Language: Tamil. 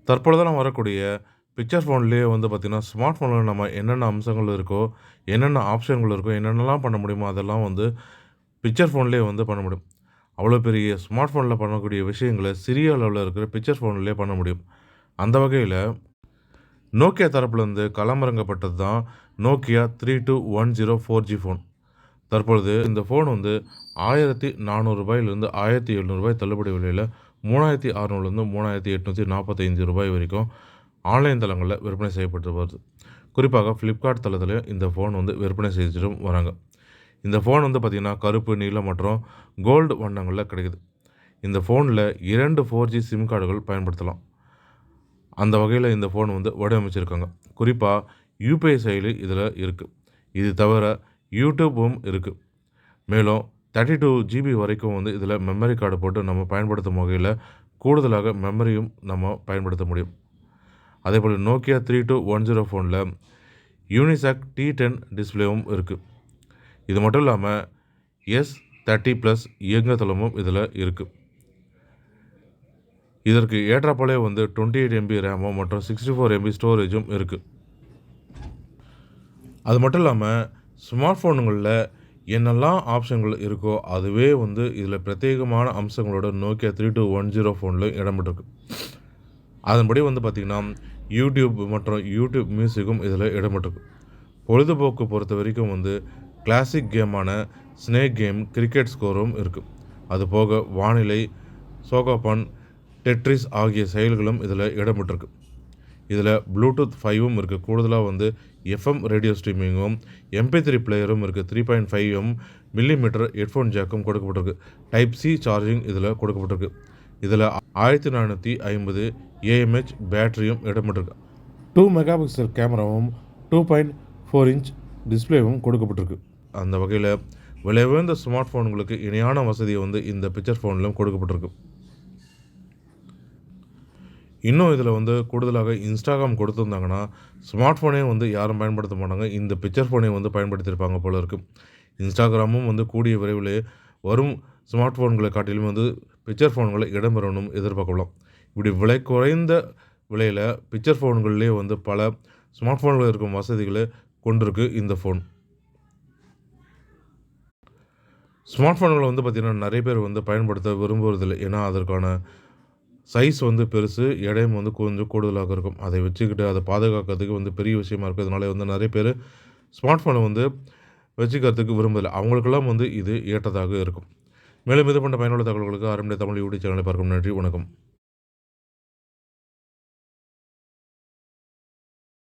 தற்பொழுதெல்லாம் வரக்கூடிய பிக்சர் ஃபோன்லேயே வந்து பார்த்திங்கன்னா, ஸ்மார்ட் ஃபோனில நம்ம என்னென்ன அம்சங்கள் இருக்கோ, என்னென்ன ஆப்ஷன்கள் இருக்கோ, என்னென்னலாம் பண்ண முடியுமோ அதெல்லாம் வந்து பிக்சர் ஃபோன்லேயே வந்து பண்ண முடியும். அவ்வளோ பெரிய ஸ்மார்ட் ஃபோனில பண்ணக்கூடிய விஷயங்கள சிறிய அளவுல இருக்கிற பிக்சர் ஃபோன்லேயே பண்ண முடியும். அந்த வகையில Nokia தரப்புலேருந்து களமிறங்கப்பட்டது தான் Nokia 3210 4G ஃபோன். தற்பொழுது இந்த ஃபோன் வந்து ரூ. 1400 ரூ. 1700 தள்ளுபடி விலையில ரூ. 3600லேருந்து ரூ. 3845 வரைக்கும் ஆன்லைன் தளங்கள்ல விற்பனை செய்யப்பட்டு வருது. குறிப்பாக Flipkart தளத்தில இந்த ஃபோன் வந்து விற்பனை செஞ்சுட்டும் வராங்க. இந்த ஃபோன் வந்து பார்த்தீங்கன்னா, கருப்பு, நீலம் மற்றும் கோல்டு வண்ணங்கள்ல கிடைக்குது. இந்த ஃபோன்ல 2 4G சிம் கார்டுகள் பயன்படுத்தலாம். அந்த வகையில இந்த ஃபோன் வந்து வடிவமைச்சிருக்காங்க. குறிப்பா யுபிஐ செயலி இதில இருக்கு. இது தவிர யூடியூபும் இருக்கு. மேலும் 32 ஜிபி வரைக்கும் வந்து இதில மெமரி கார்டு போட்டு நம்ம பயன்படுத்தும் வகையில கூடுதலாக மெமரியும் நம்ம பயன்படுத்த முடியும். அதேபோல Nokia 3210 ஃபோன்ல யூனிசாக் T10 டிஸ்ப்ளேவும் இருக்கு. இது மட்டும் இல்லாம S30+ இயங்குதளமும் இதில இருக்கு. இதற்கு ஏற்றாற்போலே வந்து 28 MB ரேமும் மற்றும் 64 MB ஸ்டோரேஜும் இருக்கு. அது மட்டும் இல்லாம ஸ்மார்ட் ஃபோனுங்கள்ல என்னெல்லாம் ஆப்ஷன்கள் இருக்கோ, அதுவே வந்து இதில பிரத்யேகமான அம்சங்களோட Nokia 3210 ஃபோன்ல இடம் பெற்றிருக்கு. அதன்படி வந்து பார்த்தீங்கன்னா, யூடியூப் மற்றும் யூடியூப் மியூசிக்கும் இதில இடம் பெற்றிருக்கு. பொழுதுபோக்கு பொறுத்தவரைக்கும் வந்து கிளாசிக் கேமான ஸ்னேக் கேம், கிரிக்கெட் ஸ்கோரும் இருக்கு. அதுபோக வானிலை, சோகாபான், டெட்ரிஸ் ஆகிய செயல்களும் இதில இடம் பெற்றிருக்கு. இதில ப்ளூடூத் 5ம் இருக்கு. கூடுதலா வந்து FM ரேடியோ ஸ்ட்ரீமிங்கும், MP3 பிளேயரும் இருக்கு. 3.5 மில்லிமீட்டர் ஹெட்ஃபோன் ஜாக்கும் கொடுக்கப்பட்டிருக்கு. டைப் சி சார்ஜிங் இதில கொடுக்கப்பட்டிருக்கு. இதில 1450 AMH பேட்டரியும் இடம் பெற்றிருக்கு. 2 மெகா பிக்சல் கேமராவும் 2.4 இன்ச் டிஸ்ப்ளேவும் கொடுக்கப்பட்டிருக்கு. அந்த வகையில விலை உயர்ந்த ஸ்மார்ட் ஃபோன்களுக்கு இணையான வசதி வந்து இந்த பிக்சர் ஃபோன்லும் கொடுக்கப்பட்டிருக்கு. இன்னும் இதில வந்து கூடுதலாக Instagram கொடுத்திருந்தாங்கன்னா, ஸ்மார்ட் ஃபோனே வந்து யாரும் பயன்படுத்த மாட்டாங்க. இந்த பிக்சர் ஃபோனை வந்து பயன்படுத்தியிருப்பாங்க போல இருக்கு. Instagramமும் வந்து கூடிய விரைவிலே வரும் ஸ்மார்ட் ஃபோன்களை காட்டிலும் வந்து பிக்சர் ஃபோன்கள் இடம்பெறணும் எதிர்பார்க்கலாம். இப்படி விலை குறைந்த விலையில பிக்சர் ஃபோன்கள்லேயே வந்து பல ஸ்மார்ட் ஃபோன்கள் இருக்கும் வசதிகளை கொண்டிருக்கு இந்த ஃபோன். ஸ்மார்ட் ஃபோன்கள வந்து பார்த்தீங்கன்னா, நிறைய பேர் வந்து பயன்படுத்த விரும்புவதில்லை. ஏன்னா, அதற்கான சைஸ் வந்து பெருசு, எடையும் வந்து கொஞ்சம் கூடுதலாக இருக்கும். அதை வச்சுக்கிட்டு அதை பாதுகாக்கிறதுக்கு வந்து பெரிய விஷயமா இருக்கும். இதனால வந்து நிறைய பேர் ஸ்மார்ட் ஃபோனை வந்து வச்சுக்கிறதுக்கு விரும்பல. அவங்களுக்கெல்லாம் வந்து இது ஏற்றதாக இருக்கும். மேலும் இது போன்ற பயனுள்ள தகவல்களுக்கு ஆர்எம்டி தமிழ் யூடியூப் சேனலை பார்க்கும். நன்றி, வணக்கம்.